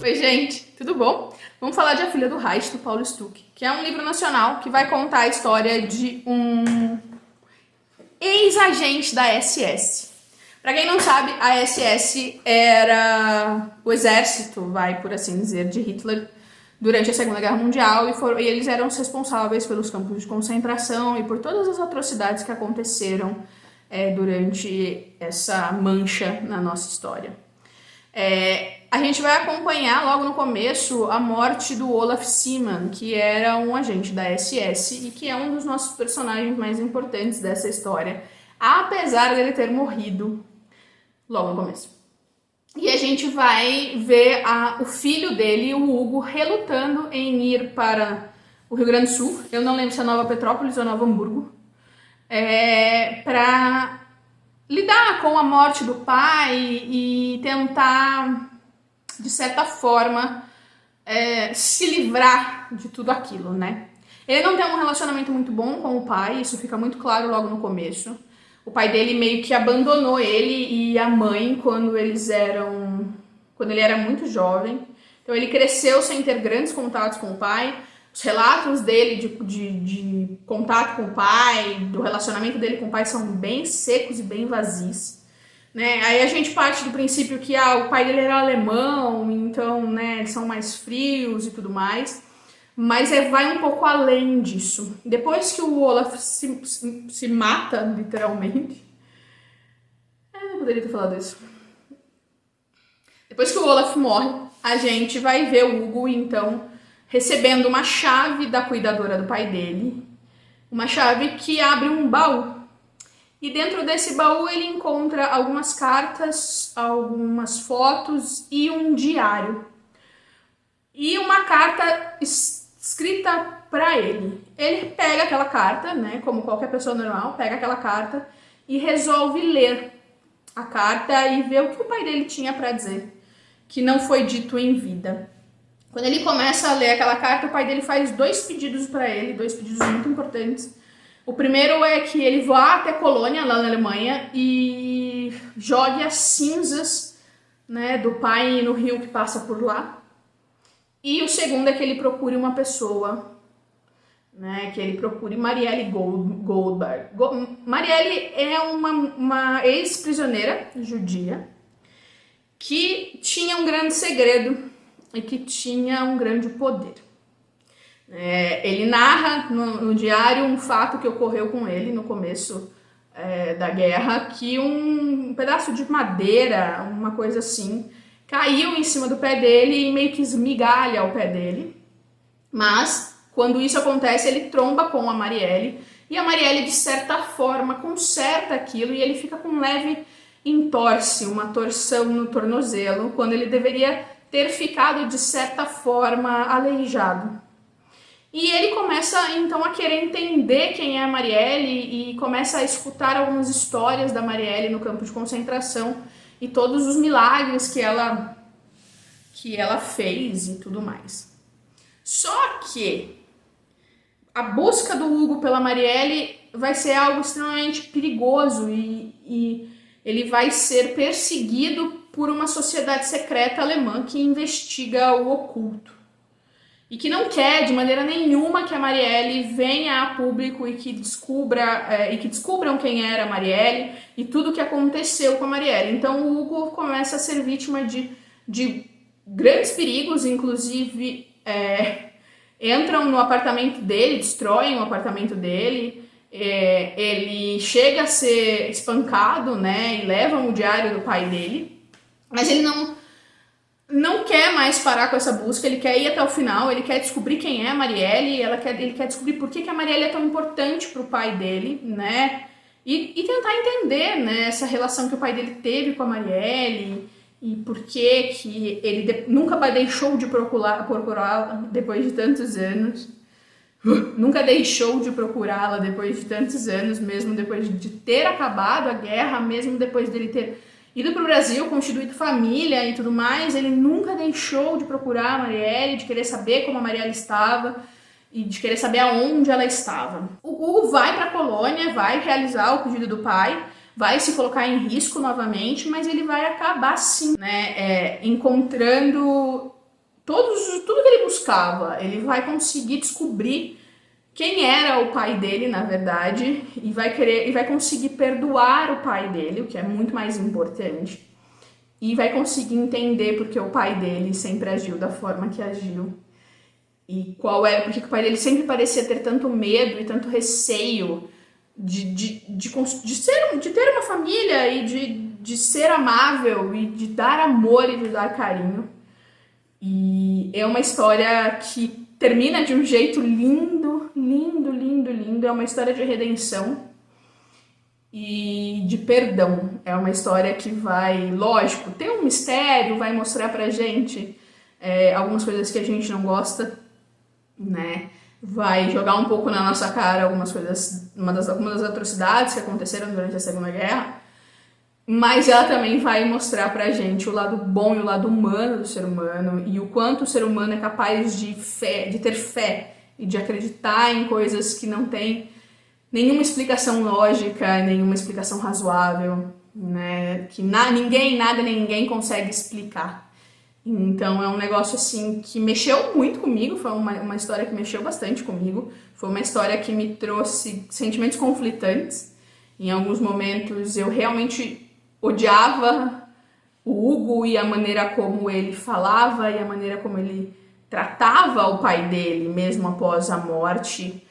Oi, gente, tudo bom? Vamos falar de A Filha do Reich, do Paulo Stuck, que é um livro nacional que vai contar a história de um ex-agente da SS. Para quem não sabe, a SS era o exército, por assim dizer, de Hitler durante a Segunda Guerra Mundial e eles eram os responsáveis pelos campos de concentração e por todas as atrocidades que aconteceram durante essa mancha na nossa história. A gente vai acompanhar logo no começo a morte do Olaf Seemann, que era um agente da SS e que é um dos nossos personagens mais importantes dessa história, apesar dele ter morrido logo no começo. E a gente vai ver o filho dele, o Hugo, relutando em ir para o Rio Grande do Sul, eu não lembro se é Nova Petrópolis ou Novo Hamburgo, para lidar com a morte do pai e tentar, de certa forma, se livrar de tudo aquilo, né? Ele não tem um relacionamento muito bom com o pai, isso fica muito claro logo no começo. O pai dele meio que abandonou ele e a mãe quando ele era muito jovem. Então ele cresceu sem ter grandes contatos com o pai. Os relatos dele de contato com o pai, do relacionamento dele com o pai são bem secos e bem vazios, né? Aí a gente parte do princípio que o pai dele era alemão, então, né, eles são mais frios e tudo mais, mas vai um pouco além disso. Depois que o Olaf se mata, literalmente, eu poderia ter falado isso. Depois que o Olaf morre, a gente vai ver o Hugo, então, recebendo uma chave da cuidadora do pai dele, uma chave que abre um baú. E dentro desse baú ele encontra algumas cartas, algumas fotos e um diário. E uma carta escrita para ele. Ele pega aquela carta, né, como qualquer pessoa normal, pega aquela carta e resolve ler a carta e ver o que o pai dele tinha para dizer, que não foi dito em vida. Quando ele começa a ler aquela carta, o pai dele faz dois pedidos para ele, dois pedidos muito importantes. O primeiro é que ele vá até Colônia, lá na Alemanha, e jogue as cinzas, né, do pai no rio que passa por lá. E o segundo é que ele procure uma pessoa, né, que ele procure Marielle Goldberg. Marielle é uma ex-prisioneira judia que tinha um grande segredo e que tinha um grande poder. Ele narra no diário um fato que ocorreu com ele no começo da guerra, que um pedaço de madeira, uma coisa assim, caiu em cima do pé dele e meio que esmigalha o pé dele. Mas, quando isso acontece, ele tromba com a Marielle e a Marielle, de certa forma, conserta aquilo e ele fica com um leve entorse, uma torção no tornozelo, quando ele deveria ter ficado, de certa forma, aleijado. E ele começa, então, a querer entender quem é a Marielle e começa a escutar algumas histórias da Marielle no campo de concentração e todos os milagres que ela fez e tudo mais. Só que a busca do Hugo pela Marielle vai ser algo extremamente perigoso e ele vai ser perseguido por uma sociedade secreta alemã que investiga o oculto e que não quer de maneira nenhuma que a Marielle venha a público e que descubram quem era a Marielle e tudo o que aconteceu com a Marielle. Então o Hugo começa a ser vítima de grandes perigos, inclusive entram no apartamento dele, destroem o apartamento dele, ele chega a ser espancado, né, e levam o diário do pai dele, mas ele não quer mais parar com essa busca, ele quer ir até o final, ele quer descobrir quem é a Marielle, ele quer descobrir por que a Marielle é tão importante para o pai dele, né, e tentar entender, né, essa relação que o pai dele teve com a Marielle e por que ele nunca deixou de procurá-la depois de tantos anos. Nunca deixou de procurá-la depois de tantos anos, mesmo depois de ter acabado a guerra, mesmo depois dele ter ido para o Brasil, constituído família e tudo mais, ele nunca deixou de procurar a Marielle, de querer saber como a Marielle estava e de querer saber aonde ela estava. O Hugo vai para a Colônia, vai realizar o pedido do pai, vai se colocar em risco novamente, mas ele vai acabar sim, né, encontrando tudo que ele buscava. Ele vai conseguir descobrir quem era o pai dele, na verdade, e vai conseguir perdoar o pai dele, o que é muito mais importante, e vai conseguir entender porque o pai dele sempre agiu da forma que agiu e porque o pai dele sempre parecia ter tanto medo e tanto receio de ter uma família e de ser amável e de dar amor e de dar carinho. E é uma história que termina de um jeito lindo, lindo, lindo, lindo. É uma história de redenção e de perdão. É uma história que vai, lógico, ter um mistério, vai mostrar pra gente algumas coisas que a gente não gosta, né? Vai jogar um pouco na nossa cara algumas coisas, algumas das atrocidades que aconteceram durante a Segunda Guerra, mas ela também vai mostrar pra gente o lado bom e o lado humano do ser humano e o quanto o ser humano é capaz de ter fé e de acreditar em coisas que não tem nenhuma explicação lógica, nenhuma explicação razoável, né? Que ninguém consegue explicar. Então é um negócio assim que mexeu muito comigo, foi uma história que mexeu bastante comigo, foi uma história que me trouxe sentimentos conflitantes. Em alguns momentos eu realmente odiava o Hugo e a maneira como ele falava e a maneira como ele tratava o pai dele, mesmo após a morte,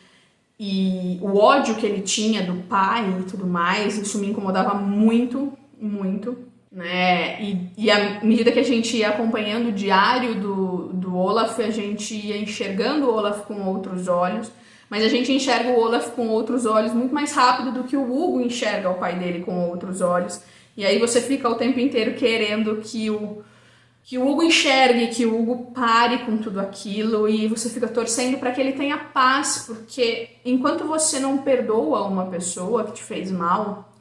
e o ódio que ele tinha do pai e tudo mais, isso me incomodava muito, muito, né? E à medida que a gente ia acompanhando o diário do Olaf, a gente ia enxergando o Olaf com outros olhos, mas a gente enxerga o Olaf com outros olhos muito mais rápido do que o Hugo enxerga o pai dele com outros olhos. E aí você fica o tempo inteiro querendo que o Hugo enxergue, que o Hugo pare com tudo aquilo, e você fica torcendo para que ele tenha paz, porque enquanto você não perdoa uma pessoa que te fez mal,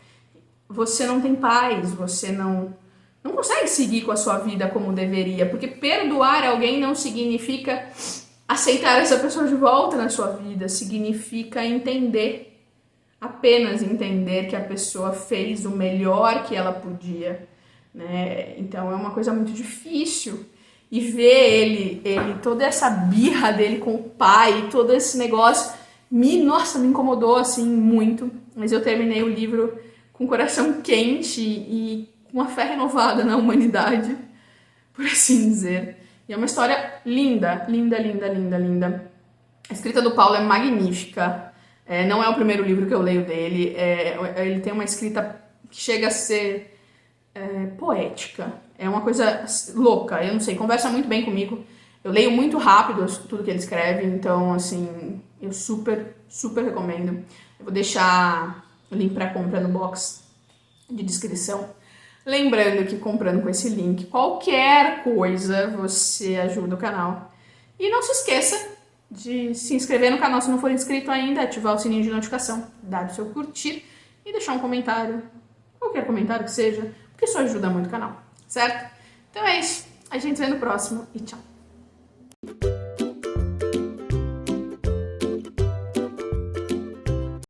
você não tem paz, você não consegue seguir com a sua vida como deveria, porque perdoar alguém não significa aceitar essa pessoa de volta na sua vida, significa entender. Apenas entender que a pessoa fez o melhor que ela podia, né? Então é uma coisa muito difícil. E ver ele toda essa birra dele com o pai, todo esse negócio, me incomodou assim muito. Mas eu terminei o livro com o coração quente e com uma fé renovada na humanidade, por assim dizer. E é uma história linda, linda, linda, linda, linda. A escrita do Paulo é magnífica. Não é o primeiro livro que eu leio dele. Ele tem uma escrita que chega a ser poética. É uma coisa louca, eu não sei, conversa muito bem comigo. Eu leio muito rápido tudo que ele escreve, então, assim, eu super, super recomendo. Eu vou deixar o link para compra no box de descrição. Lembrando que comprando com esse link, qualquer coisa, você ajuda o canal. E não se esqueça de se inscrever no canal se não for inscrito ainda, ativar o sininho de notificação, dar o seu curtir e deixar um comentário, qualquer comentário que seja, porque isso ajuda muito o canal, certo? Então é isso, a gente se vê no próximo e tchau!